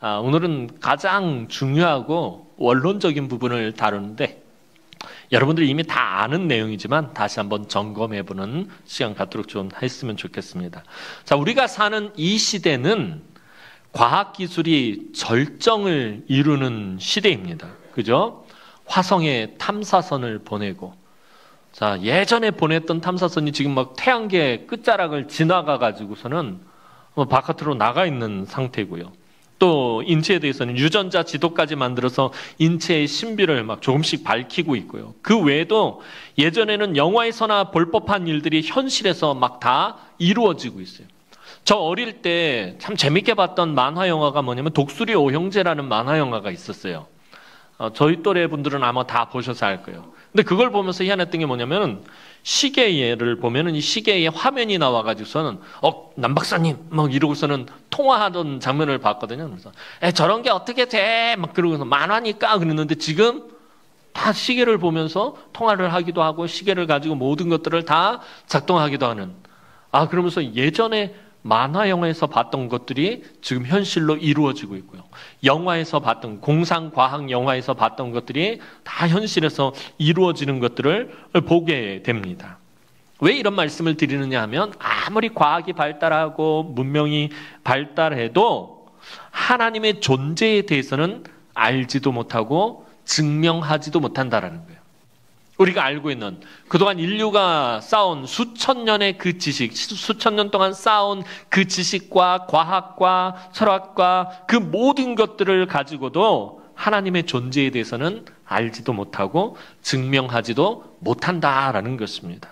오늘은 가장 중요하고 원론적인 부분을 다루는데 여러분들이 이미 다 아는 내용이지만 다시 한번 점검해보는 시간 갖도록 좀 했으면 좋겠습니다. 자, 우리가 사는 이 시대는 과학기술이 절정을 이루는 시대입니다. 그죠? 화성에 탐사선을 보내고, 자, 예전에 보냈던 탐사선이 지금 막 태양계 끝자락을 지나가가지고서는 바깥으로 나가 있는 상태고요. 또 인체에 대해서는 유전자 지도까지 만들어서 인체의 신비를 막 조금씩 밝히고 있고요. 그 외에도 예전에는 영화에서나 볼 법한 일들이 현실에서 막 다 이루어지고 있어요. 저 어릴 때 참 재밌게 봤던 만화 영화가 뭐냐면 독수리 오형제라는 만화 영화가 있었어요. 저희 또래 분들은 아마 다 보셔서 알 거예요. 근데 그걸 보면서 희한했던 게 뭐냐면 시계를 보면은 이 시계에 화면이 나와가지고서는 남 박사님 막 이러고서는 통화하던 장면을 봤거든요. 그래서 저런 게 어떻게 돼? 막 그러고서 만화니까 그랬는데 지금 다 시계를 보면서 통화를 하기도 하고 시계를 가지고 모든 것들을 다 작동하기도 하는. 그러면서 예전에 만화 영화에서 봤던 것들이 지금 현실로 이루어지고 있고요. 영화에서 봤던 공상과학 영화에서 봤던 것들이 다 현실에서 이루어지는 것들을 보게 됩니다. 왜 이런 말씀을 드리느냐 하면 아무리 과학이 발달하고 문명이 발달해도 하나님의 존재에 대해서는 알지도 못하고 증명하지도 못한다라는 거예요. 우리가 알고 있는 그동안 인류가 쌓은 수천 년의 그 지식, 수천 년 동안 쌓은 그 지식과 과학과 철학과 그 모든 것들을 가지고도 하나님의 존재에 대해서는 알지도 못하고 증명하지도 못한다라는 것입니다.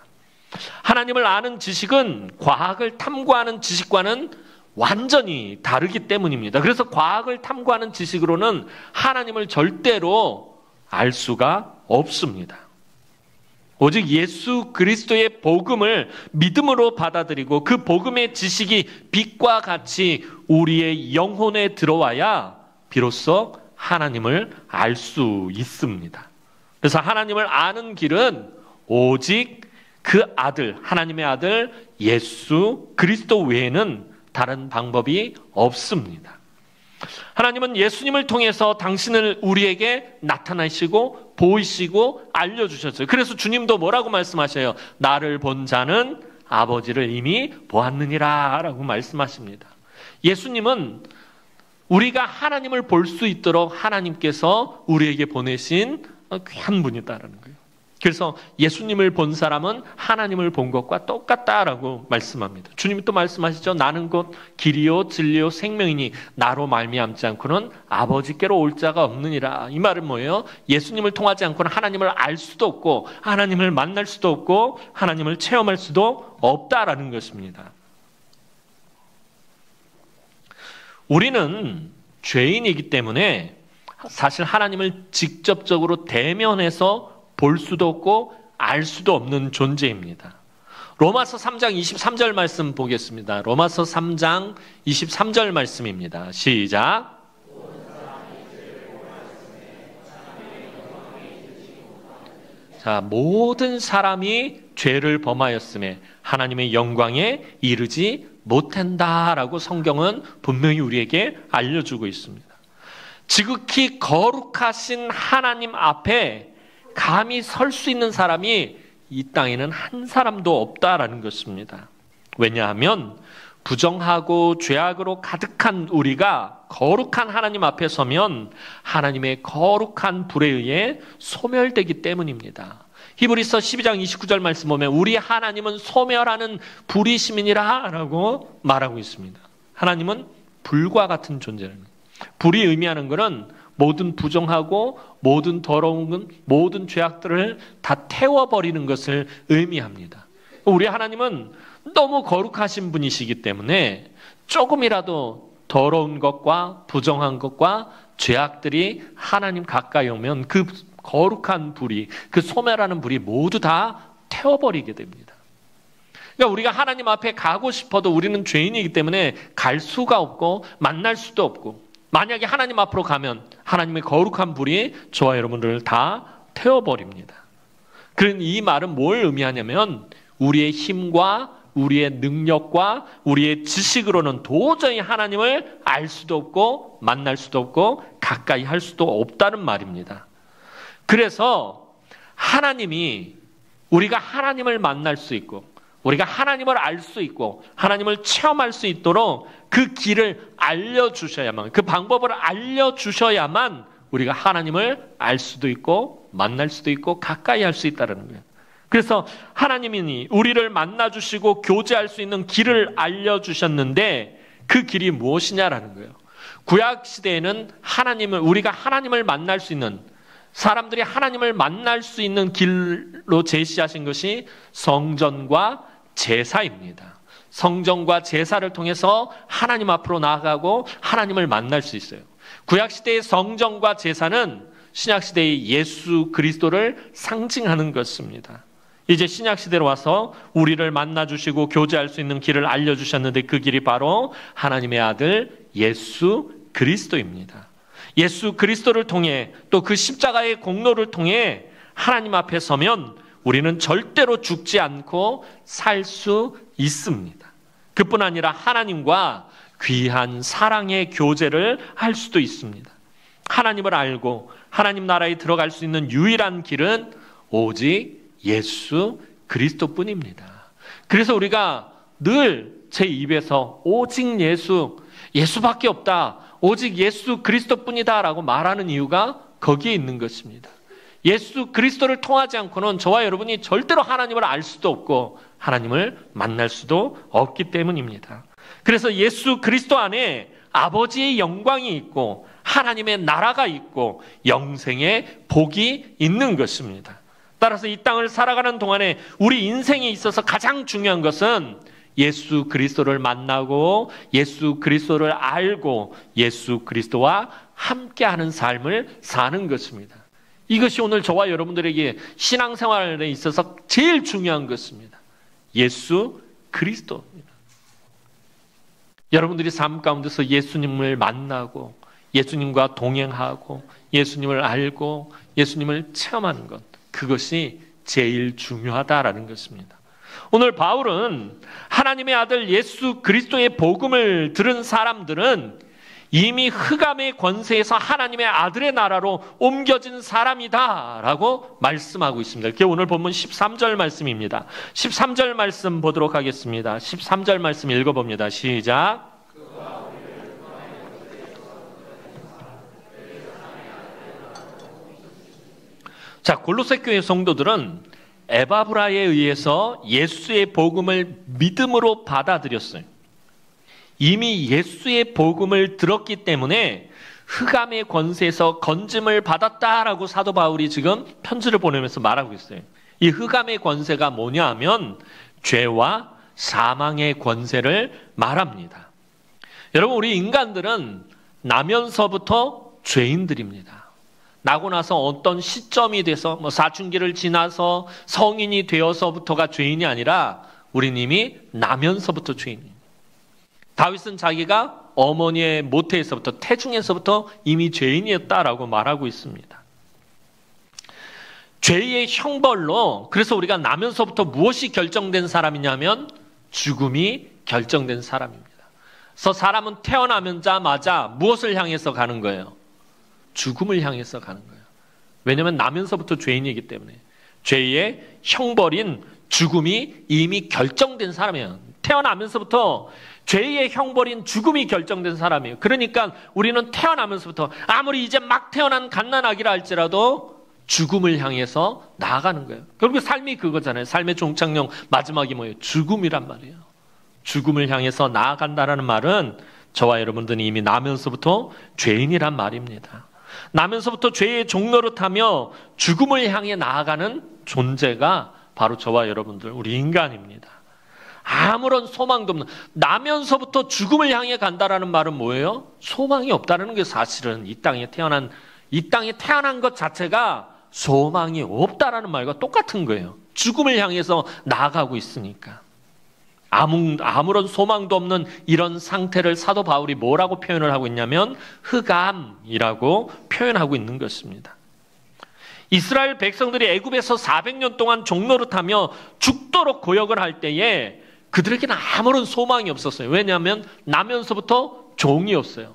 하나님을 아는 지식은 과학을 탐구하는 지식과는 완전히 다르기 때문입니다. 그래서 과학을 탐구하는 지식으로는 하나님을 절대로 알 수가 없습니다. 오직 예수 그리스도의 복음을 믿음으로 받아들이고 그 복음의 지식이 빛과 같이 우리의 영혼에 들어와야 비로소 하나님을 알 수 있습니다. 그래서 하나님을 아는 길은 오직 그 아들, 하나님의 아들 예수 그리스도 외에는 다른 방법이 없습니다. 하나님은 예수님을 통해서 당신을 우리에게 나타나시고 보이시고 알려주셨어요. 그래서 주님도 뭐라고 말씀하셔요? 나를 본 자는 아버지를 이미 보았느니라 라고 말씀하십니다. 예수님은 우리가 하나님을 볼 수 있도록 하나님께서 우리에게 보내신 귀한 분이다라는 거예요. 그래서 예수님을 본 사람은 하나님을 본 것과 똑같다라고 말씀합니다. 주님이 또 말씀하시죠. 나는 곧 길이요 진리요 생명이니 나로 말미암지 않고는 아버지께로 올 자가 없느니라. 이 말은 뭐예요? 예수님을 통하지 않고는 하나님을 알 수도 없고 하나님을 만날 수도 없고 하나님을 체험할 수도 없다라는 것입니다. 우리는 죄인이기 때문에 사실 하나님을 직접적으로 대면해서 볼 수도 없고 알 수도 없는 존재입니다. 로마서 3장 23절 말씀 보겠습니다. 로마서 3장 23절 말씀입니다. 시작. 자, 모든 사람이 죄를 범하였음에 하나님의 영광에 이르지 못한다라고 성경은 분명히 우리에게 알려주고 있습니다. 지극히 거룩하신 하나님 앞에 감히 설 수 있는 사람이 이 땅에는 한 사람도 없다라는 것입니다. 왜냐하면 부정하고 죄악으로 가득한 우리가 거룩한 하나님 앞에 서면 하나님의 거룩한 불에 의해 소멸되기 때문입니다. 히브리서 12장 29절 말씀 보면 우리 하나님은 소멸하는 불이심이니라 라고 말하고 있습니다. 하나님은 불과 같은 존재라는 거예요. 불이 의미하는 것은 모든 부정하고 모든 더러운 모든 죄악들을 다 태워버리는 것을 의미합니다. 우리 하나님은 너무 거룩하신 분이시기 때문에 조금이라도 더러운 것과 부정한 것과 죄악들이 하나님 가까이 오면 그 거룩한 불이, 그 소멸하는 불이 모두 다 태워버리게 됩니다. 그러니까 우리가 하나님 앞에 가고 싶어도 우리는 죄인이기 때문에 갈 수가 없고 만날 수도 없고, 만약에 하나님 앞으로 가면 하나님의 거룩한 불이 저와 여러분들을 다 태워버립니다. 그런 이 말은 뭘 의미하냐면 우리의 힘과 우리의 능력과 우리의 지식으로는 도저히 하나님을 알 수도 없고 만날 수도 없고 가까이 할 수도 없다는 말입니다. 그래서 우리가 하나님을 만날 수 있고 우리가 하나님을 알 수 있고 하나님을 체험할 수 있도록 그 길을 알려주셔야만, 그 방법을 알려주셔야만 우리가 하나님을 알 수도 있고 만날 수도 있고 가까이 할 수 있다는 거예요. 그래서 하나님이 우리를 만나주시고 교제할 수 있는 길을 알려주셨는데 그 길이 무엇이냐라는 거예요. 구약시대에는 우리가 하나님을 만날 수 있는, 사람들이 하나님을 만날 수 있는 길로 제시하신 것이 성전과 제사입니다. 성전과 제사를 통해서 하나님 앞으로 나아가고 하나님을 만날 수 있어요. 구약시대의 성전과 제사는 신약시대의 예수 그리스도를 상징하는 것입니다. 이제 신약시대로 와서 우리를 만나주시고 교제할 수 있는 길을 알려주셨는데 그 길이 바로 하나님의 아들 예수 그리스도입니다. 예수 그리스도를 통해 또 그 십자가의 공로를 통해 하나님 앞에 서면 우리는 절대로 죽지 않고 살 수 있습니다. 그뿐 아니라 하나님과 귀한 사랑의 교제를 할 수도 있습니다. 하나님을 알고 하나님 나라에 들어갈 수 있는 유일한 길은 오직 예수 그리스도뿐입니다. 그래서 우리가 늘 제 입에서 오직 예수밖에 없다, 오직 예수 그리스도뿐이다 라고 말하는 이유가 거기에 있는 것입니다. 예수 그리스도를 통하지 않고는 저와 여러분이 절대로 하나님을 알 수도 없고 하나님을 만날 수도 없기 때문입니다. 그래서 예수 그리스도 안에 아버지의 영광이 있고 하나님의 나라가 있고 영생의 복이 있는 것입니다. 따라서 이 땅을 살아가는 동안에 우리 인생에 있어서 가장 중요한 것은 예수 그리스도를 만나고 예수 그리스도를 알고 예수 그리스도와 함께하는 삶을 사는 것입니다. 이것이 오늘 저와 여러분들에게 신앙생활에 있어서 제일 중요한 것입니다. 예수 그리스도입니다. 여러분들이 삶 가운데서 예수님을 만나고 예수님과 동행하고 예수님을 알고 예수님을 체험하는 것, 그것이 제일 중요하다라는 것입니다. 오늘 바울은 하나님의 아들 예수 그리스도의 복음을 들은 사람들은 이미 흑암의 권세에서 하나님의 아들의 나라로 옮겨진 사람이다 라고 말씀하고 있습니다. 그게 오늘 본문 13절 말씀입니다. 13절 말씀 보도록 하겠습니다. 13절 말씀 읽어봅니다. 시작. 자, 골로새 교회 성도들은 에바브라에 의해서 예수의 복음을 믿음으로 받아들였어요. 이미 예수의 복음을 들었기 때문에 흑암의 권세에서 건짐을 받았다라고 사도 바울이 지금 편지를 보내면서 말하고 있어요. 이 흑암의 권세가 뭐냐 하면 죄와 사망의 권세를 말합니다. 여러분, 우리 인간들은 나면서부터 죄인들입니다. 나고 나서 어떤 시점이 돼서 사춘기를 지나서 성인이 되어서부터가 죄인이 아니라 우린 이미 나면서부터 죄인입니다. 다윗은 자기가 어머니의 모태에서부터 태중에서부터 이미 죄인이었다라고 말하고 있습니다. 죄의 형벌로, 그래서 우리가 나면서부터 무엇이 결정된 사람이냐면 죽음이 결정된 사람입니다. 그래서 사람은 태어나자마자 무엇을 향해서 가는 거예요? 죽음을 향해서 가는 거예요. 왜냐하면 나면서부터 죄인이기 때문에 죄의 형벌인 죽음이 이미 결정된 사람이에요. 태어나면서부터 죄의 형벌인 죽음이 결정된 사람이에요. 그러니까 우리는 태어나면서부터 아무리 이제 막 태어난 갓난아기라 할지라도 죽음을 향해서 나아가는 거예요. 결국 삶이 그거잖아요. 삶의 종착역 마지막이 뭐예요? 죽음이란 말이에요. 죽음을 향해서 나아간다라는 말은 저와 여러분들이 이미 나면서부터 죄인이란 말입니다. 나면서부터 죄의 종노릇하며 죽음을 향해 나아가는 존재가 바로 저와 여러분들, 우리 인간입니다. 아무런 소망도 없는, 나면서부터 죽음을 향해 간다라는 말은 뭐예요? 소망이 없다는 게 사실은 이 땅에 태어난 것 자체가 소망이 없다라는 말과 똑같은 거예요. 죽음을 향해서 나아가고 있으니까. 아무런 소망도 없는 이런 상태를 사도 바울이 뭐라고 표현을 하고 있냐면 흑암이라고 표현하고 있는 것입니다. 이스라엘 백성들이 애굽에서 400년 동안 종노릇하며 죽도록 고역을 할 때에 그들에게는 아무런 소망이 없었어요. 왜냐하면 나면서부터 종이었어요.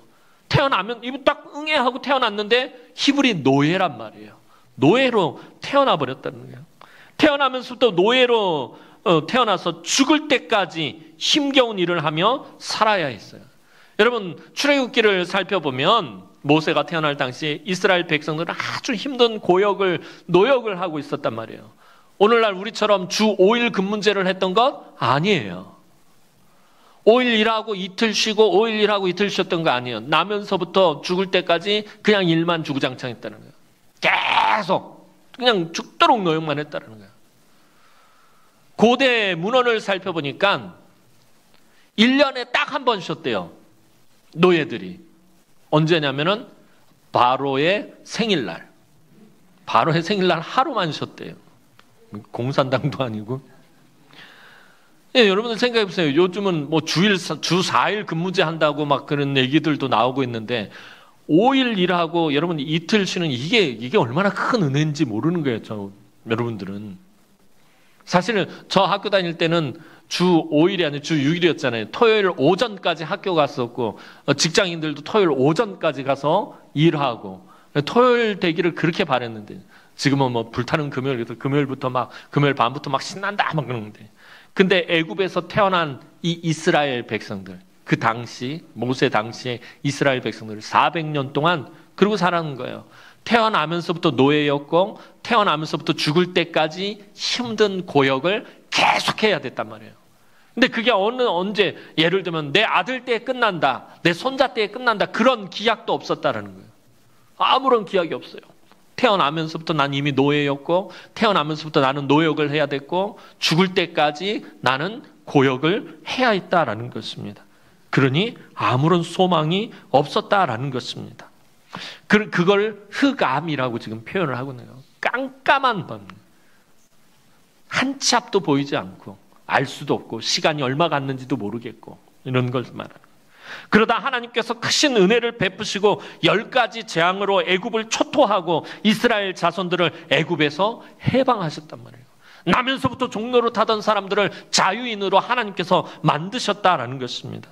태어나면 이거 딱 응애하고 태어났는데 히브리 노예란 말이에요. 노예로 태어나 버렸다는 거예요. 태어나면서부터 노예로 태어나서 죽을 때까지 힘겨운 일을 하며 살아야 했어요. 여러분, 출애굽기를 살펴보면 모세가 태어날 당시에 이스라엘 백성들은 아주 힘든 노역을 하고 있었단 말이에요. 오늘날 우리처럼 주 5일 근무제를 했던 것 아니에요. 5일 일하고 이틀 쉬고 5일 일하고 이틀 쉬었던 거 아니에요. 나면서부터 죽을 때까지 그냥 일만 주구장창 했다는 거예요. 계속 그냥 죽도록 노역만 했다는 거예요. 고대 문헌을 살펴보니까 1년에 딱 한 번 쉬었대요. 노예들이. 언제냐면은 바로의 생일날. 바로의 생일날 하루만 쉬었대요. 공산당도 아니고. 예, 여러분들 생각해 보세요. 요즘은 뭐 주 4일 근무제 한다고 막 그런 얘기들도 나오고 있는데 5일 일하고 여러분 이틀 쉬는 이게 얼마나 큰 은혜인지 모르는 거예요. 여러분들은. 사실은 저 학교 다닐 때는 주 5일이 아니라 주 6일이었잖아요. 토요일 오전까지 학교 갔었고 직장인들도 토요일 오전까지 가서 일하고 토요일 되기를 그렇게 바랬는데 지금은 뭐 불타는 금요일부터 막 금요일 밤부터 막 신난다 막 그러는데 근데 애굽에서 태어난 이 이스라엘 백성들 그 당시 모세 당시에 이스라엘 백성들 400년 동안 그러고 살아는 거예요. 태어나면서부터 노예였고 태어나면서부터 죽을 때까지 힘든 고역을 계속해야 됐단 말이에요. 근데 그게 언제 예를 들면 내 아들 때에 끝난다, 내 손자 때에 끝난다 그런 기약도 없었다라는 거예요. 아무런 기약이 없어요. 태어나면서부터 난 이미 노예였고 태어나면서부터 나는 노역을 해야 됐고 죽을 때까지 나는 고역을 해야 했다라는 것입니다. 그러니 아무런 소망이 없었다라는 것입니다. 그걸 흑암이라고 지금 표현을 하고 있네요. 깜깜한 밤. 한 치 앞도 보이지 않고 알 수도 없고 시간이 얼마 갔는지도 모르겠고 이런 걸 말하는 거예요. 그러다 하나님께서 크신 은혜를 베푸시고 10가지 재앙으로 애굽을 초토하고 이스라엘 자손들을 애굽에서 해방하셨단 말이에요. 나면서부터 종로로 타던 사람들을 자유인으로 하나님께서 만드셨다라는 것입니다.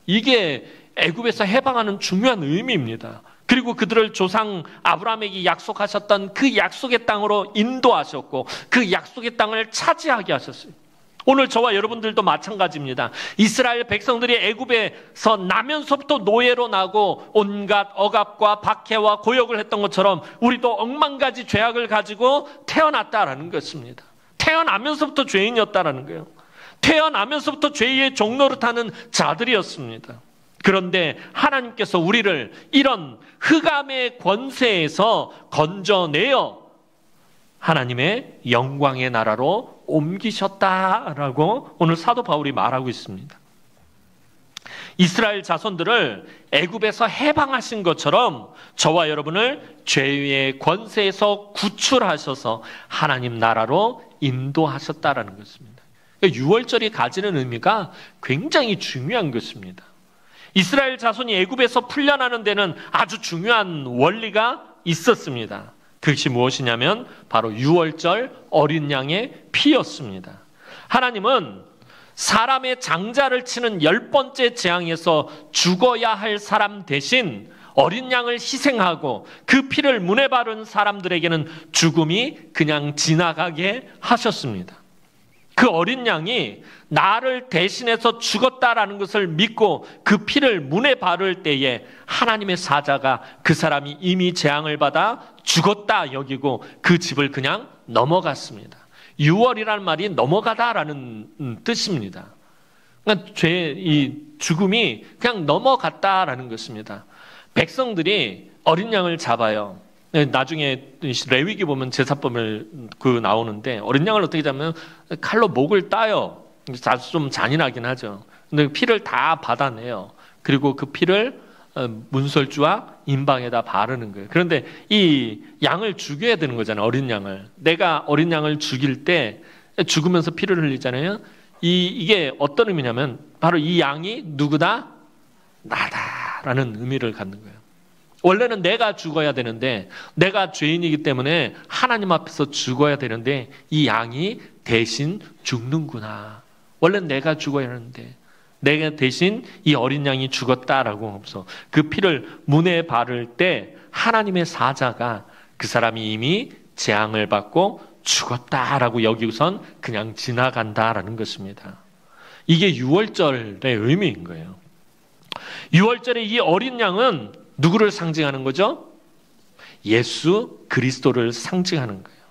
이게 애굽에서 해방하는 중요한 의미입니다. 그리고 그들을 조상 아브라함에게 약속하셨던 그 약속의 땅으로 인도하셨고 그 약속의 땅을 차지하게 하셨어요. 오늘 저와 여러분들도 마찬가지입니다. 이스라엘 백성들이 애굽에서 나면서부터 노예로 나고 온갖 억압과 박해와 고역을 했던 것처럼 우리도 억만 가지 죄악을 가지고 태어났다라는 것입니다. 태어나면서부터 죄인이었다라는 거예요. 태어나면서부터 죄의 종로를 타는 자들이었습니다. 그런데 하나님께서 우리를 이런 흑암의 권세에서 건져내어 하나님의 영광의 나라로 옮기셨다라고 오늘 사도 바울이 말하고 있습니다. 이스라엘 자손들을 애굽에서 해방하신 것처럼 저와 여러분을 죄의 권세에서 구출하셔서 하나님 나라로 인도하셨다라는 것입니다. 유월절이 가지는 의미가 굉장히 중요한 것입니다. 이스라엘 자손이 애굽에서 풀려나는 데는 아주 중요한 원리가 있었습니다. 그것이 무엇이냐면 바로 유월절 어린 양의 피였습니다. 하나님은 사람의 장자를 치는 10번째 재앙에서 죽어야 할 사람 대신 어린 양을 희생하고 그 피를 문에 바른 사람들에게는 죽음이 그냥 지나가게 하셨습니다. 그 어린 양이 나를 대신해서 죽었다라는 것을 믿고 그 피를 문에 바를 때에 하나님의 사자가 그 사람이 이미 재앙을 받아 죽었다 여기고 그 집을 그냥 넘어갔습니다. 유월이라는 말이 넘어가다라는 뜻입니다. 그러니까 이 죽음이 그냥 넘어갔다라는 것입니다. 백성들이 어린 양을 잡아요. 나중에 레위기 보면 제사법을 나오는데 어린 양을 어떻게 잡으면 칼로 목을 따요. 좀 잔인하긴 하죠. 근데 피를 다 받아내요. 그리고 그 피를 문설주와 임방에다 바르는 거예요. 그런데 이 양을 죽여야 되는 거잖아요. 어린 양을. 내가 어린 양을 죽일 때 죽으면서 피를 흘리잖아요. 이게 어떤 의미냐면 바로 이 양이 누구다? 나다라는 의미를 갖는 거예요. 원래는 내가 죽어야 되는데 내가 죄인이기 때문에 하나님 앞에서 죽어야 되는데 이 양이 대신 죽는구나. 원래 내가 죽어야 하는데 내가 대신 이 어린 양이 죽었다라고 하면서 그 피를 문에 바를 때 하나님의 사자가 그 사람이 이미 재앙을 받고 죽었다라고 여기고선 그냥 지나간다라는 것입니다. 이게 유월절의 의미인 거예요. 유월절의 이 어린 양은 누구를 상징하는 거죠? 예수 그리스도를 상징하는 거예요.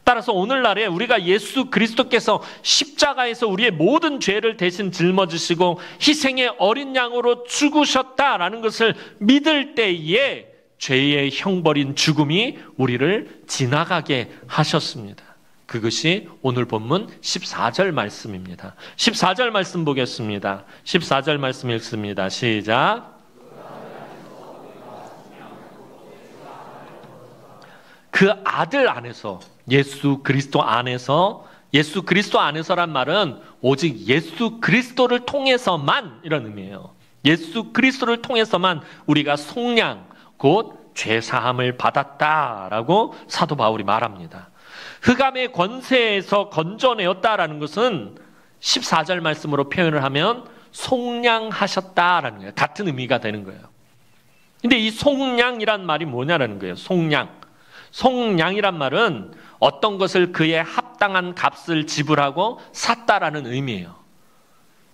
따라서 오늘날에 우리가 예수 그리스도께서 십자가에서 우리의 모든 죄를 대신 짊어지시고 희생의 어린 양으로 죽으셨다라는 것을 믿을 때에 죄의 형벌인 죽음이 우리를 지나가게 하셨습니다. 그것이 오늘 본문 14절 말씀입니다. 14절 말씀 보겠습니다. 14절 말씀 읽습니다. 시작. 그 아들 안에서, 예수 그리스도 안에서, 예수 그리스도 안에서란 말은 오직 예수 그리스도를 통해서만 이런 의미예요. 예수 그리스도를 통해서만 우리가 속량, 곧 죄사함을 받았다라고 사도 바울이 말합니다. 흑암의 권세에서 건져내었다라는 것은 14절 말씀으로 표현을 하면 속량하셨다라는 거예요. 같은 의미가 되는 거예요. 근데 이 속량이란 말이 뭐냐라는 거예요. 속량. 속량이란 말은 어떤 것을 그에 합당한 값을 지불하고 샀다라는 의미예요.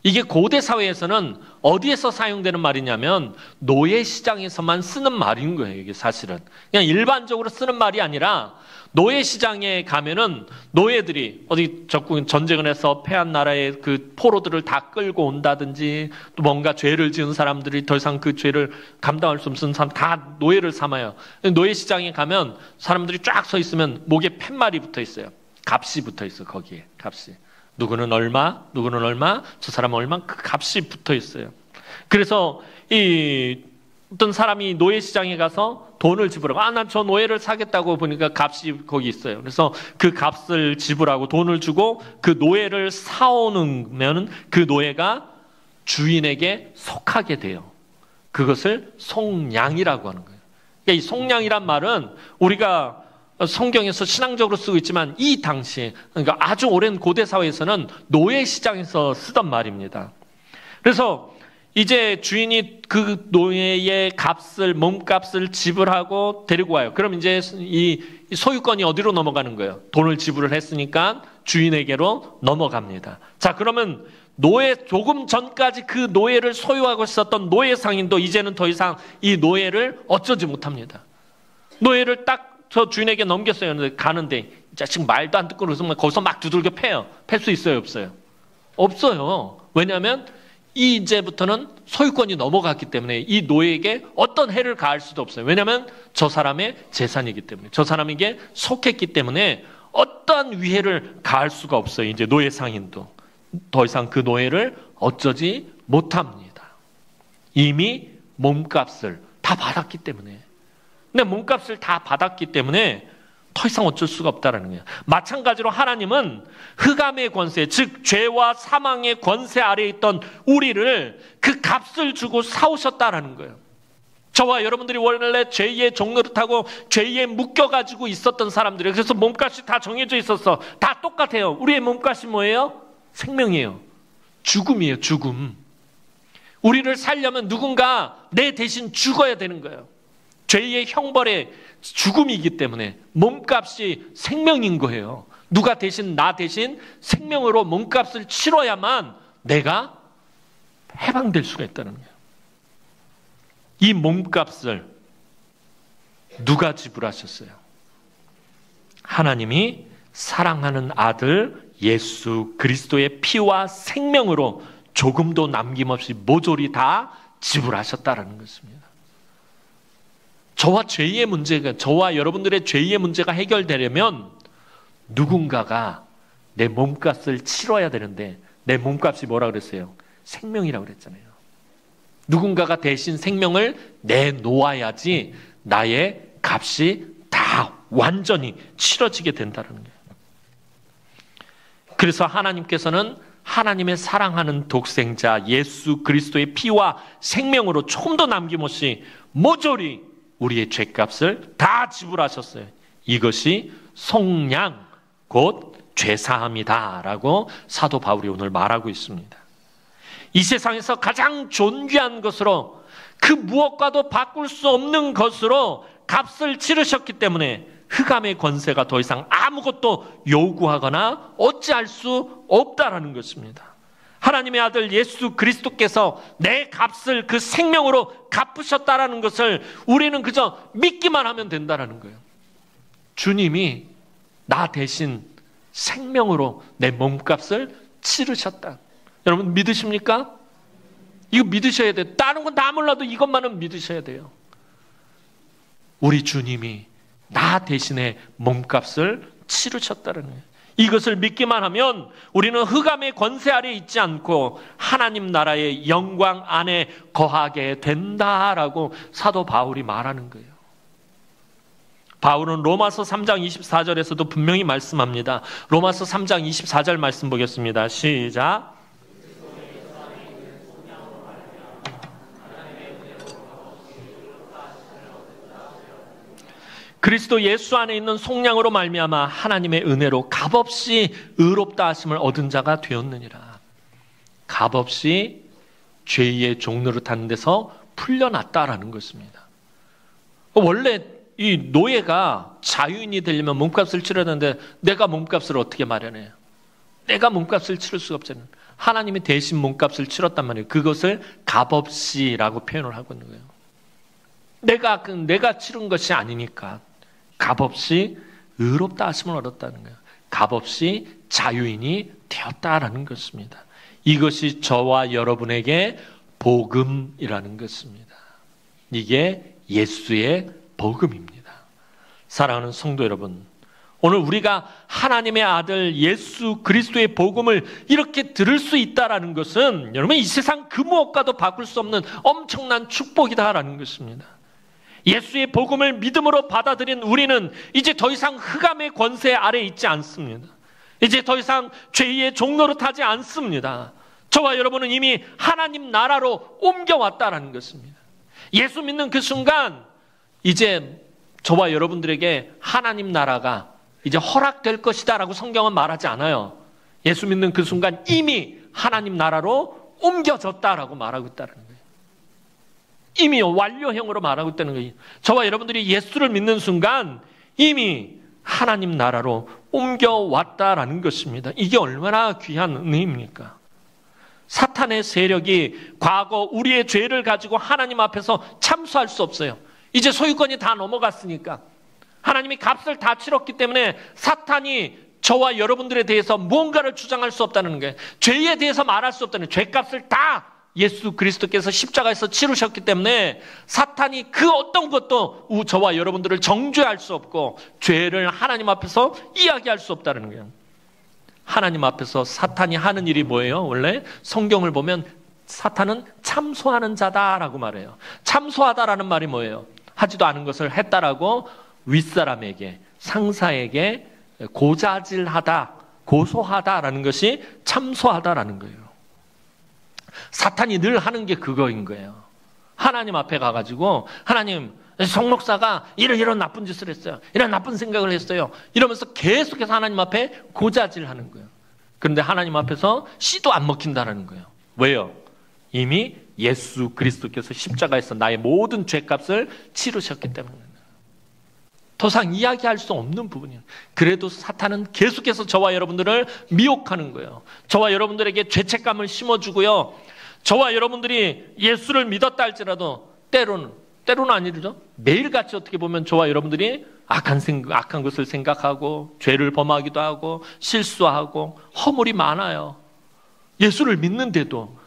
이게 고대 사회에서는 어디에서 사용되는 말이냐면 노예 시장에서만 쓰는 말인 거예요. 이게 사실은 그냥 일반적으로 쓰는 말이 아니라 노예 시장에 가면은 노예들이 어디 적군 전쟁을 해서 패한 나라의 그 포로들을 다 끌고 온다든지 또 뭔가 죄를 지은 사람들이 더 이상 그 죄를 감당할 수 없는 사람 다 노예를 삼아요. 노예 시장에 가면 사람들이 쫙 서 있으면 목에 팻말이 붙어 있어요. 값이 붙어 있어. 거기에 값이. 누구는 얼마, 누구는 얼마, 저 사람은 얼마, 그 값이 붙어 있어요. 그래서 어떤 사람이 노예 시장에 가서 돈을 지불하고, 난 저 노예를 사겠다고 보니까 값이 거기 있어요. 그래서 그 값을 지불하고 돈을 주고 그 노예를 사오면 그 노예가 주인에게 속하게 돼요. 그것을 속량이라고 하는 거예요. 그러니까 이 속량이란 말은 우리가 성경에서 신앙적으로 쓰고 있지만 이 당시에, 그러니까 아주 오랜 고대 사회에서는 노예 시장에서 쓰던 말입니다. 그래서 이제 주인이 그 노예의 값을, 몸값을 지불하고 데리고 와요. 그럼 이제 이 소유권이 어디로 넘어가는 거예요? 돈을 지불을 했으니까 주인에게로 넘어갑니다. 자, 그러면 조금 전까지 그 노예를 소유하고 있었던 노예 상인도 이제는 더 이상 이 노예를 어쩌지 못합니다. 노예를 딱 저 주인에게 넘겼어요. 가는데 자식 말도 안 듣고 그래서 거기서 막 두들겨 패요. 팰 수 있어요, 없어요? 없어요. 왜냐하면 이제부터는 소유권이 넘어갔기 때문에 이 노예에게 어떤 해를 가할 수도 없어요. 왜냐하면 저 사람의 재산이기 때문에, 저 사람에게 속했기 때문에 어떠한 위해를 가할 수가 없어요. 이제 노예 상인도 더 이상 그 노예를 어쩌지 못합니다. 이미 몸값을 다 받았기 때문에. 근데 몸값을 다 받았기 때문에 더 이상 어쩔 수가 없다는 거예요. 마찬가지로 하나님은 흑암의 권세, 즉 죄와 사망의 권세 아래에 있던 우리를 그 값을 주고 사오셨다라는 거예요. 저와 여러분들이 원래 죄의 종노릇하고 죄에 묶여가지고 있었던 사람들이에요. 그래서 몸값이 다 정해져 있었어. 다 똑같아요. 우리의 몸값이 뭐예요? 생명이에요. 죽음이에요. 죽음. 우리를 살려면 누군가 내 대신 죽어야 되는 거예요. 죄의 형벌의 죽음이기 때문에 몸값이 생명인 거예요. 누가 대신 나 대신 생명으로 몸값을 치러야만 내가 해방될 수가 있다는 거예요. 이 몸값을 누가 지불하셨어요? 하나님이 사랑하는 아들 예수 그리스도의 피와 생명으로 조금도 남김없이 모조리 다 지불하셨다는 것입니다. 저와 여러분들의 죄의 문제가 해결되려면 누군가가 내 몸값을 치러야 되는데, 내 몸값이 뭐라 그랬어요? 생명이라고 그랬잖아요. 누군가가 대신 생명을 내놓아야지 나의 값이 다 완전히 치러지게 된다는 거예요. 그래서 하나님께서는 하나님의 사랑하는 독생자 예수 그리스도의 피와 생명으로 조금도 남김없이 모조리 우리의 죄값을 다 지불하셨어요. 이것이 속량, 곧 죄사함이다라고 사도 바울이 오늘 말하고 있습니다. 이 세상에서 가장 존귀한 것으로 그 무엇과도 바꿀 수 없는 것으로 값을 치르셨기 때문에 흑암의 권세가 더 이상 아무것도 요구하거나 어찌할 수 없다라는 것입니다. 하나님의 아들 예수 그리스도께서 내 값을 그 생명으로 갚으셨다라는 것을 우리는 그저 믿기만 하면 된다라는 거예요. 주님이 나 대신 생명으로 내 몸값을 치르셨다. 여러분 믿으십니까? 이거 믿으셔야 돼요. 다른 건 다 몰라도 이것만은 믿으셔야 돼요. 우리 주님이 나 대신에 몸값을 치르셨다는 거예요. 이것을 믿기만 하면 우리는 흑암의 권세 아래 있지 않고 하나님 나라의 영광 안에 거하게 된다라고 사도 바울이 말하는 거예요. 바울은 로마서 3장 24절에서도 분명히 말씀합니다. 로마서 3장 24절 말씀 보겠습니다. 시작. 그리스도 예수 안에 있는 속량으로 말미암아 하나님의 은혜로 값없이 의롭다 하심을 얻은 자가 되었느니라. 값없이 죄의 종노릇하는 데서 풀려났다라는 것입니다. 원래 이 노예가 자유인이 되려면 몸값을 치러야 되는데 내가 몸값을 어떻게 마련해요? 내가 몸값을 치를 수가 없잖아요. 하나님이 대신 몸값을 치렀단 말이에요. 그것을 값없이라고 표현을 하고 있는 거예요. 내가 치른 것이 아니니까 값없이 의롭다 하심을 얻었다는 거예요. 값없이 자유인이 되었다라는 것입니다. 이것이 저와 여러분에게 복음이라는 것입니다. 이게 예수의 복음입니다. 사랑하는 성도 여러분, 오늘 우리가 하나님의 아들 예수 그리스도의 복음을 이렇게 들을 수 있다라는 것은 여러분 이 세상 그 무엇과도 바꿀 수 없는 엄청난 축복이다라는 것입니다. 예수의 복음을 믿음으로 받아들인 우리는 이제 더 이상 흑암의 권세 아래 있지 않습니다. 이제 더 이상 죄의 종노릇하지 않습니다. 저와 여러분은 이미 하나님 나라로 옮겨왔다라는 것입니다. 예수 믿는 그 순간 이제 저와 여러분들에게 하나님 나라가 이제 허락될 것이다라고 성경은 말하지 않아요. 예수 믿는 그 순간 이미 하나님 나라로 옮겨졌다라고 말하고 있다는 거예요. 이미 완료형으로 말하고 있다는 거예요. 저와 여러분들이 예수를 믿는 순간 이미 하나님 나라로 옮겨왔다라는 것입니다. 이게 얼마나 귀한 은혜입니까? 사탄의 세력이 과거 우리의 죄를 가지고 하나님 앞에서 참수할 수 없어요. 이제 소유권이 다 넘어갔으니까 하나님이 값을 다 치렀기 때문에 사탄이 저와 여러분들에 대해서 무언가를 주장할 수 없다는 거예요. 죄에 대해서 말할 수 없다는 거예요. 죄값을 다 예수 그리스도께서 십자가에서 치르셨기 때문에 사탄이 그 어떤 것도 저와 여러분들을 정죄할 수 없고 죄를 하나님 앞에서 이야기할 수 없다는 거예요. 하나님 앞에서 사탄이 하는 일이 뭐예요? 원래 성경을 보면 사탄은 참소하는 자다라고 말해요. 참소하다라는 말이 뭐예요? 하지도 않은 것을 했다라고 윗사람에게, 상사에게 고자질하다, 고소하다라는 것이 참소하다라는 거예요. 사탄이 늘 하는 게 그거인 거예요. 하나님 앞에 가가지고 하나님, 송 목사가 이런 나쁜 짓을 했어요. 이런 나쁜 생각을 했어요. 이러면서 계속해서 하나님 앞에 고자질하는 거예요. 그런데 하나님 앞에서 씨도 안 먹힌다는 거예요. 왜요? 이미 예수 그리스도께서 십자가에서 나의 모든 죄값을 치르셨기 때문에. 더 이상 이야기할 수 없는 부분이에요. 그래도 사탄은 계속해서 저와 여러분들을 미혹하는 거예요. 저와 여러분들에게 죄책감을 심어주고요. 저와 여러분들이 예수를 믿었다 할지라도 때로는 아니죠. 매일같이 어떻게 보면 저와 여러분들이 악한 것을 생각하고 죄를 범하기도 하고 실수하고 허물이 많아요. 예수를 믿는데도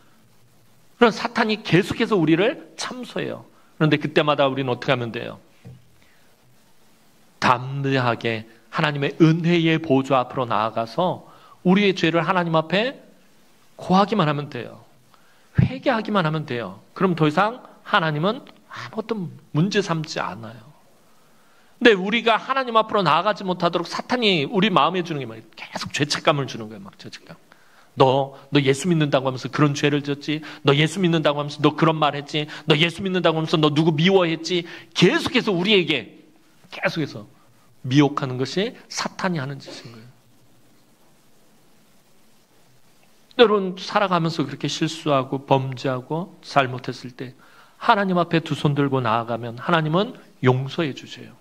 그런 사탄이 계속해서 우리를 참소해요. 그런데 그때마다 우리는 어떻게 하면 돼요? 담대하게 하나님의 은혜의 보좌 앞으로 나아가서 우리의 죄를 하나님 앞에 고하기만 하면 돼요. 회개하기만 하면 돼요. 그럼 더 이상 하나님은 아무것도 문제 삼지 않아요. 근데 우리가 하나님 앞으로 나아가지 못하도록 사탄이 우리 마음에 주는 게 막 계속 죄책감을 주는 거예요. 막 죄책감. 너 예수 믿는다고 하면서 그런 죄를 졌지. 너 예수 믿는다고 하면서 너 그런 말 했지. 너 예수 믿는다고 하면서 너 누구 미워했지. 계속해서 우리에게 계속해서 미혹하는 것이 사탄이 하는 짓인 거예요. 여러분 살아가면서 그렇게 실수하고 범죄하고 잘못했을 때 하나님 앞에 두 손 들고 나아가면 하나님은 용서해 주세요.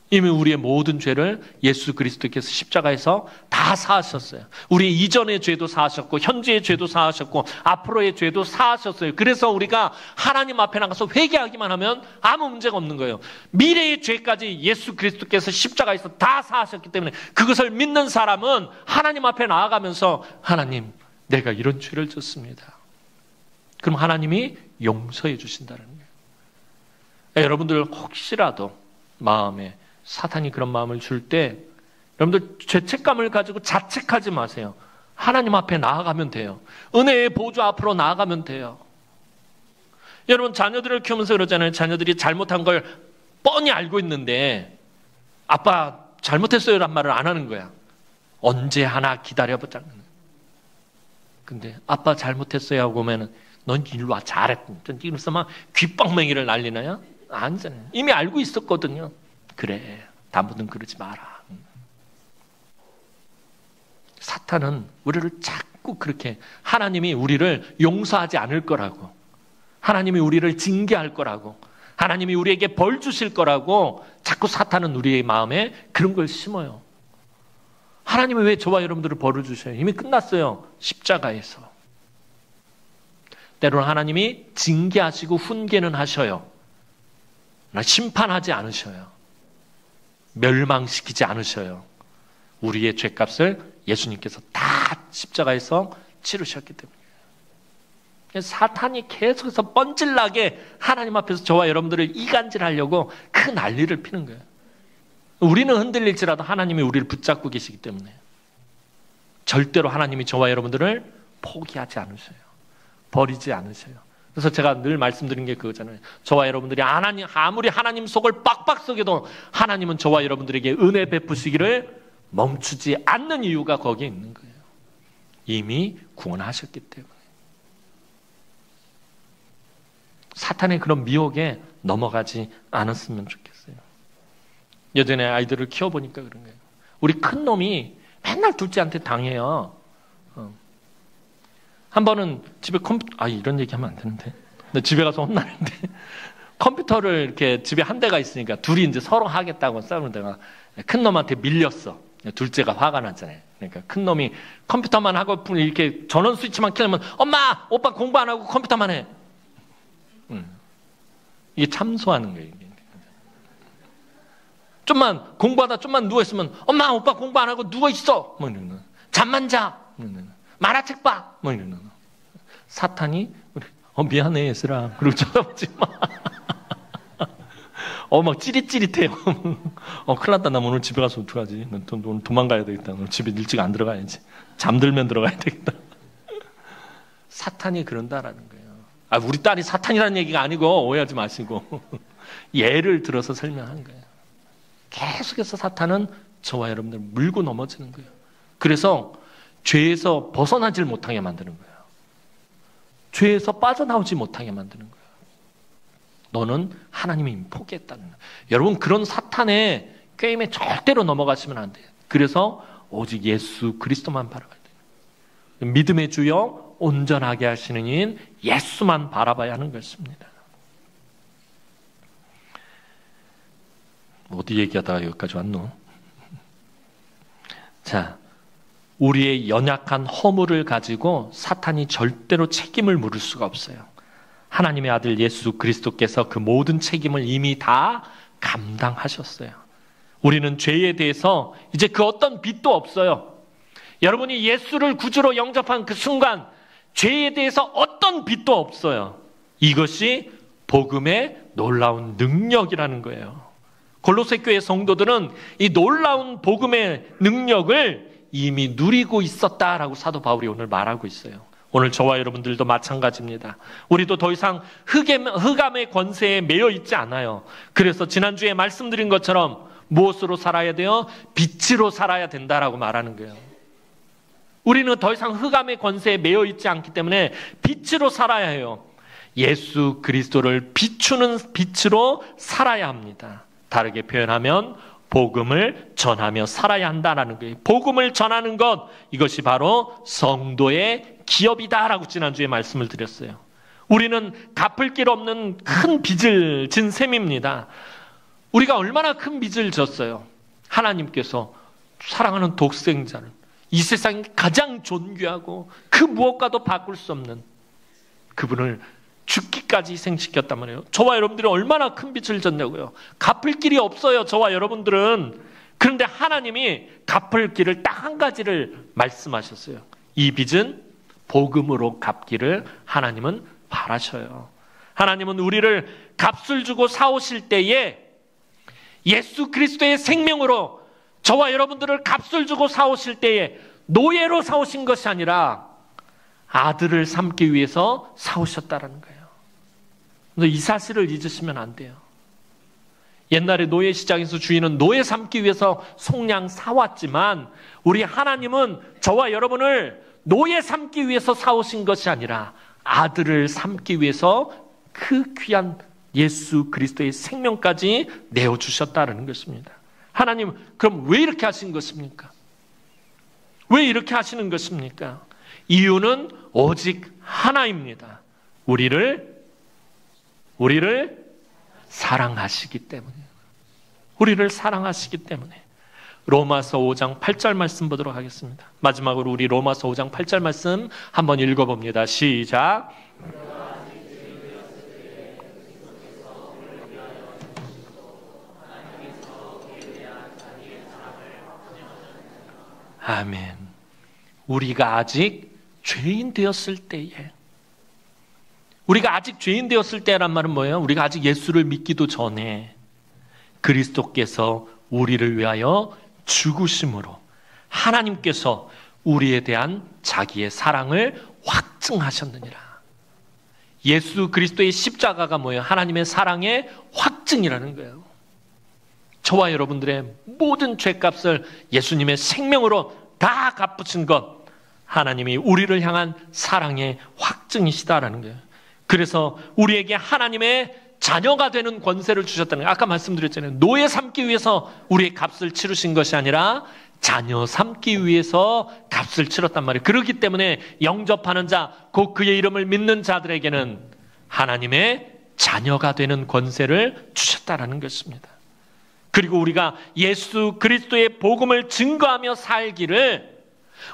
이미 우리의 모든 죄를 예수 그리스도께서 십자가에서 다 사하셨어요. 우리 이전의 죄도 사하셨고 현재의 죄도 사하셨고 앞으로의 죄도 사하셨어요. 그래서 우리가 하나님 앞에 나가서 회개하기만 하면 아무 문제가 없는 거예요. 미래의 죄까지 예수 그리스도께서 십자가에서 다 사하셨기 때문에 그것을 믿는 사람은 하나님 앞에 나아가면서 하나님, 내가 이런 죄를 졌습니다. 그럼 하나님이 용서해 주신다는 거예요. 여러분들 혹시라도 마음에 사탄이 그런 마음을 줄 때 여러분들 죄책감을 가지고 자책하지 마세요. 하나님 앞에 나아가면 돼요. 은혜의 보좌 앞으로 나아가면 돼요. 여러분 자녀들을 키우면서 그러잖아요. 자녀들이 잘못한 걸 뻔히 알고 있는데 아빠 잘못했어요 라는 말을 안 하는 거야. 언제 하나 기다려보자. 근데 아빠 잘못했어요 하고 오면은 넌 일로 와 잘했다. 이러면서 막 귓방맹이를 날리나요? 아니잖아요. 이미 알고 있었거든요. 그래, 다음부터는 그러지 마라. 사탄은 우리를 자꾸 그렇게 하나님이 우리를 용서하지 않을 거라고, 하나님이 우리를 징계할 거라고, 하나님이 우리에게 벌 주실 거라고 자꾸 사탄은 우리의 마음에 그런 걸 심어요. 하나님이 왜 저와 여러분들을 벌을 주셔요? 이미 끝났어요. 십자가에서. 때로는 하나님이 징계하시고 훈계는 하셔요. 심판하지 않으셔요. 멸망시키지 않으셔요. 우리의 죄값을 예수님께서 다 십자가에서 치르셨기 때문이에요. 사탄이 계속해서 뻔질나게 하나님 앞에서 저와 여러분들을 이간질하려고 큰 난리를 피는 거예요. 우리는 흔들릴지라도 하나님이 우리를 붙잡고 계시기 때문에 절대로 하나님이 저와 여러분들을 포기하지 않으셔요. 버리지 않으셔요. 그래서 제가 늘 말씀드린 게 그거잖아요. 저와 여러분들이 아무리 하나님 속을 빡빡 썩여도 하나님은 저와 여러분들에게 은혜 베푸시기를 멈추지 않는 이유가 거기에 있는 거예요. 이미 구원하셨기 때문에. 사탄의 그런 미혹에 넘어가지 않았으면 좋겠어요. 예전에 아이들을 키워보니까 그런 거예요. 우리 큰 놈이 맨날 둘째한테 당해요. 한 번은 집에 이런 얘기 하면 안 되는데. 근데 집에 가서 혼나는데. 컴퓨터를 이렇게 집에 한 대가 있으니까 둘이 이제 서로 하겠다고 싸우는데가 큰 놈한테 밀렸어. 둘째가 화가 났잖아요. 그러니까 큰 놈이 컴퓨터만 하고 이렇게 전원 스위치만 켜면 엄마, 오빠 공부 안 하고 컴퓨터만 해. 이게 참소하는 거예요. 이게. 좀만 공부하다 좀만 누워있으면 엄마, 오빠 공부 안 하고 누워있어. 뭐 이러는 거야. 잠만 자. 만화책 봐. 뭐 이러는 거. 사탄이 미안해 얘들아. 그리고 쳐다보지 마. 막 찌릿찌릿해요. 큰일 났다. 나 오늘 집에 가서 어떡하지? 오늘 도망가야 되겠다. 오늘 집에 일찍 안 들어가야지. 잠들면 들어가야 되겠다. 사탄이 그런다라는 거예요. 우리 딸이 사탄이라는 얘기가 아니고 오해하지 마시고 예를 들어서 설명한 거예요. 계속해서 사탄은 저와 여러분들 물고 넘어지는 거예요. 그래서 죄에서 벗어나질 못하게 만드는 거예요. 죄에서 빠져나오지 못하게 만드는 거예요. 너는 하나님이 이미 포기했다는 거예요. 여러분 그런 사탄의 게임에 절대로 넘어가시면 안 돼요. 그래서 오직 예수 그리스도만 바라봐야 돼요. 믿음의 주여 온전하게 하시는 이인 예수만 바라봐야 하는 것입니다. 어디 얘기하다가 여기까지 왔노? 자, 우리의 연약한 허물을 가지고 사탄이 절대로 책임을 물을 수가 없어요. 하나님의 아들 예수 그리스도께서 그 모든 책임을 이미 다 감당하셨어요. 우리는 죄에 대해서 이제 그 어떤 빚도 없어요. 여러분이 예수를 구주로 영접한 그 순간 죄에 대해서 어떤 빚도 없어요. 이것이 복음의 놀라운 능력이라는 거예요. 골로새 교회 성도들은 이 놀라운 복음의 능력을 이미 누리고 있었다라고 사도 바울이 오늘 말하고 있어요. 오늘 저와 여러분들도 마찬가지입니다. 우리도 더 이상 흑암의 권세에 매여 있지 않아요. 그래서 지난주에 말씀드린 것처럼 무엇으로 살아야 돼요? 빛으로 살아야 된다라고 말하는 거예요. 우리는 더 이상 흑암의 권세에 매여 있지 않기 때문에 빛으로 살아야 해요. 예수 그리스도를 비추는 빛으로 살아야 합니다. 다르게 표현하면 복음을 전하며 살아야 한다라는 거예요. 복음을 전하는 것, 이것이 바로 성도의 기업이다라고 지난주에 말씀을 드렸어요. 우리는 갚을 길 없는 큰 빚을 진 셈입니다. 우리가 얼마나 큰 빚을 졌어요. 하나님께서 사랑하는 독생자를, 이 세상에 가장 존귀하고 그 무엇과도 바꿀 수 없는 그분을 죽기까지 희생시켰단 말이에요. 저와 여러분들이 얼마나 큰 빚을 졌냐고요. 갚을 길이 없어요, 저와 여러분들은. 그런데 하나님이 갚을 길을 딱 한 가지를 말씀하셨어요. 이 빚은 복음으로 갚기를 하나님은 바라셔요. 하나님은 우리를 값을 주고 사오실 때에 예수 그리스도의 생명으로 저와 여러분들을 값을 주고 사오실 때에 노예로 사오신 것이 아니라 아들을 삼기 위해서 사오셨다는 거예요. 이 사실을 잊으시면 안 돼요. 옛날에 노예 시장에서 주인은 노예 삼기 위해서 속량 사왔지만 우리 하나님은 저와 여러분을 노예 삼기 위해서 사오신 것이 아니라 아들을 삼기 위해서 그 귀한 예수 그리스도의 생명까지 내어주셨다는 것입니다. 하나님, 그럼 왜 이렇게 하신 것입니까? 왜 이렇게 하시는 것입니까? 이유는 오직 하나입니다. 우리를 사랑하시기 때문이에요. 우리를 사랑하시기 때문에. 로마서 5장 8절 말씀 보도록 하겠습니다. 마지막으로 우리 로마서 5장 8절 말씀 한번 읽어봅니다. 시작. 아멘. 우리가 아직 죄인 되었을 때에, 우리가 아직 죄인 되었을 때란 말은 뭐예요? 우리가 아직 예수를 믿기도 전에 그리스도께서 우리를 위하여 죽으심으로 하나님께서 우리에 대한 자기의 사랑을 확증하셨느니라. 예수 그리스도의 십자가가 뭐예요? 하나님의 사랑의 확증이라는 거예요. 저와 여러분들의 모든 죄값을 예수님의 생명으로 다 갚으신 것, 하나님이 우리를 향한 사랑의 확증이시다라는 거예요. 그래서 우리에게 하나님의 자녀가 되는 권세를 주셨다는 거예요. 아까 말씀드렸잖아요. 노예 삼기 위해서 우리의 값을 치르신 것이 아니라 자녀 삼기 위해서 값을 치렀단 말이에요. 그렇기 때문에 영접하는 자, 곧 그의 이름을 믿는 자들에게는 하나님의 자녀가 되는 권세를 주셨다라는 것입니다. 그리고 우리가 예수 그리스도의 복음을 증거하며 살기를,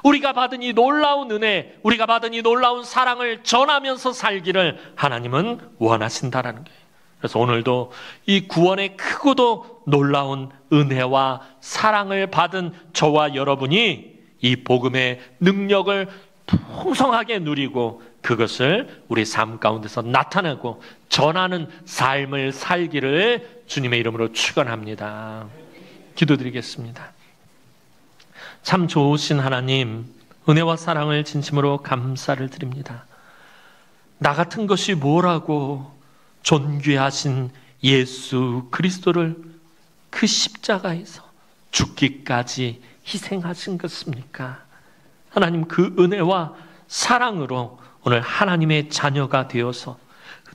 우리가 받은 이 놀라운 은혜, 우리가 받은 이 놀라운 사랑을 전하면서 살기를 하나님은 원하신다라는 거예요. 그래서 오늘도 이 구원의 크고도 놀라운 은혜와 사랑을 받은 저와 여러분이 이 복음의 능력을 풍성하게 누리고 그것을 우리 삶 가운데서 나타내고 전하는 삶을 살기를 주님의 이름으로 축원합니다. 기도드리겠습니다. 참 좋으신 하나님, 은혜와 사랑을 진심으로 감사를 드립니다. 나 같은 것이 뭐라고 존귀하신 예수 그리스도를 그 십자가에서 죽기까지 희생하신 것입니까? 하나님, 그 은혜와 사랑으로 오늘 하나님의 자녀가 되어서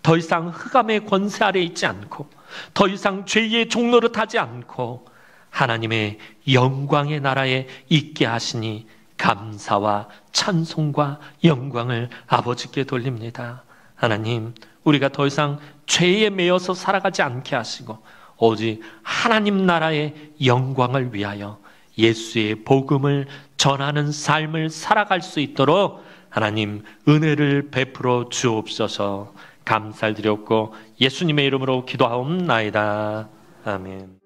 더 이상 흑암의 권세 아래 있지 않고 더 이상 죄의 종노릇 하지 않고 하나님의 영광의 나라에 있게 하시니 감사와 찬송과 영광을 아버지께 돌립니다. 하나님, 우리가 더 이상 죄에 매여서 살아가지 않게 하시고 오직 하나님 나라의 영광을 위하여 예수의 복음을 전하는 삶을 살아갈 수 있도록 하나님 은혜를 베풀어 주옵소서. 감사를 드렸고 예수님의 이름으로 기도하옵나이다. 아멘.